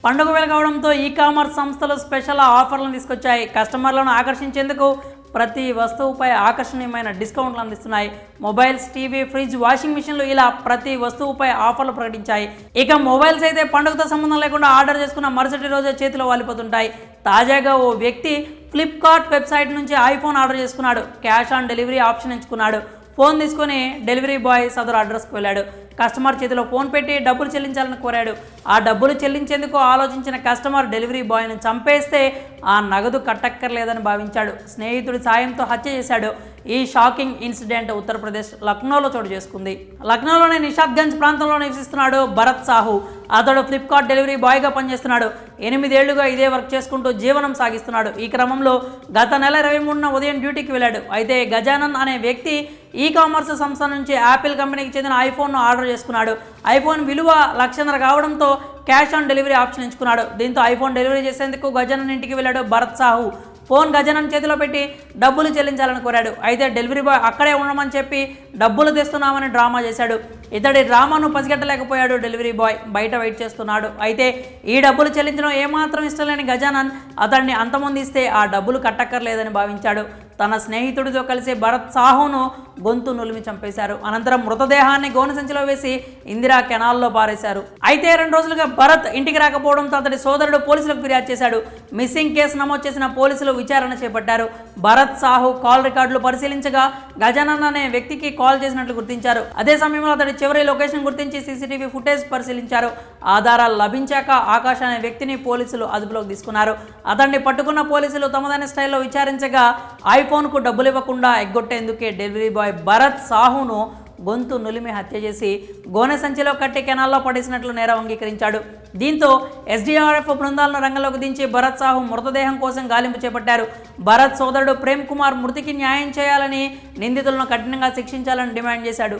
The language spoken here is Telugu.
పండుగ వేళ కావడంతో ఈ-కామర్స్ సంస్థలు స్పెషల్ ఆఫర్లను తీసుకొచ్చాయి. కస్టమర్లను ఆకర్షించేందుకు ప్రతి వస్తువుపై ఆకర్షణీయమైన డిస్కౌంట్లు అందిస్తున్నాయి. మొబైల్స్, టీవీ, ఫ్రిడ్జ్, వాషింగ్ మిషన్లు ఇలా ప్రతి వస్తువుపై ఆఫర్లు ప్రకటించాయి. ఇక మొబైల్స్ అయితే పండుగతో సంబంధం లేకుండా ఆర్డర్ చేసుకున్న మరుసటి రోజే చేతిలో వాలిపోతుంటాయి. తాజాగా ఓ వ్యక్తి ఫ్లిప్కార్ట్ వెబ్సైట్ నుంచి ఐఫోన్ ఆర్డర్ చేసుకున్నాడు. క్యాష్ ఆన్ డెలివరీ ఆప్షన్ ఎంచుకున్నాడు. ఫోన్ తీసుకుని డెలివరీ బాయ్ సదరు అడ్రస్కి వెళ్ళాడు. కస్టమర్ చేతిలో ఫోన్ పెట్టి డబ్బులు చెల్లించాలని కోరాడు. ఆ డబ్బులు చెల్లించేందుకు ఆలోచించిన కస్టమర్ డెలివరీ బాయ్ను చంపేస్తే ఆ నగదు కట్టక్కర్లేదని భావించాడు. స్నేహితుడి సాయంతో హత్య చేశాడు. ఈ షాకింగ్ ఇన్సిడెంట్ ఉత్తరప్రదేశ్ లక్నోలో చోటు చేసుకుంది. లక్నోలోని నిషాద్గంజ్ ప్రాంతంలో నివసిస్తున్నాడు భరత్ సాహు. అతడు ఫ్లిప్కార్ట్ డెలివరీ బాయ్గా పనిచేస్తున్నాడు. 8 ఏళ్లుగా ఇదే వర్క్ చేసుకుంటూ జీవనం సాగిస్తున్నాడు. ఈ క్రమంలో గత నెల 23న ఉదయం డ్యూటీకి వెళ్ళాడు. అయితే గజానన్ అనే వ్యక్తి ఈ-కామర్స్ సంస్థ నుంచి యాపిల్ కంపెనీకి చెందిన ఐఫోన్ను ఆర్డర్ చేసుకున్నాడు. ఐఫోన్ విలువ 1,50,000 కావడంతో క్యాష్ ఆన్ డెలివరీ ఆప్షన్ ఎంచుకున్నాడు. దీంతో ఐఫోన్ డెలివరీ చేసేందుకు గజానన్ ఇంటికి వెళ్ళాడు భరత్ సాహు. ఫోన్ గజానన్ చేతిలో పెట్టి డబ్బులు చెల్లించాలని కోరాడు. అయితే డెలివరీ బాయ్ అక్కడే ఉండమని చెప్పి డబ్బులు తెస్తున్నామని డ్రామా చేశాడు. ఇతడి డ్రామాను పసిగట్టలేకపోయాడు డెలివరీ బాయ్. బయట వెయిట్ చేస్తున్నాడు. అయితే ఈ డబ్బులు చెల్లించడం ఏమాత్రం ఇష్టం లేని గజానన్ అతన్ని అంతమొందిస్తే ఆ డబ్బులు కట్టక్కర్లేదని భావించాడు. తన స్నేహితుడితో కలిసి భరత్ సాహును గొంతు నులిమి చంపేశారు. అనంతరం మృతదేహాన్ని గోనె సంచిలో వేసి ఇందిరా కెనాల్లో పారేశారు. అయితే 2 రోజులుగా భరత్ ఇంటికి రాకపోవడంతో అతడి సోదరుడు పోలీసులకు ఫిర్యాదు చేశాడు. మిస్సింగ్ కేసు నమోదు చేసిన పోలీసులు విచారణ చేపట్టారు. భరత్ సాహు కాల్ రికార్డులు పరిశీలించగా గజానన్ అనే వ్యక్తికి కాల్ చేసినట్లు గుర్తించారు. అదే సమయంలో అతడి చివరి లొకేషన్ గుర్తించి సీసీటీవీ ఫుటేజ్ పరిశీలించారు. ఆధారాలు లభించాక ఆకాష్ అనే వ్యక్తిని పోలీసులు అదుపులోకి తీసుకున్నారు. అతన్ని పట్టుకున్న పోలీసులు తమదైన స్టైల్లో విచారించగా ఐఫోన్కు డబ్బులు ఇవ్వకుండా ఎగ్గొట్టేందుకే డెలివరీ బాయ్ భరత్ సాహును గొంతు నులిమి హత్య చేసి గోనె సంచిలో కట్టి కెనాల్లో పడేసినట్లు నేరం అంగీకరించాడు. దీంతో ఎస్డీఆర్ఎఫ్ బృందాలను రంగంలోకి దించి భరత్ సాహు మృతదేహం కోసం గాలింపు చేపట్టారు. భరత్ సోదరుడు ప్రేమ్ కుమార్ మృతికి న్యాయం చేయాలని, నిందితులను కఠినంగా శిక్షించాలని డిమాండ్ చేశాడు.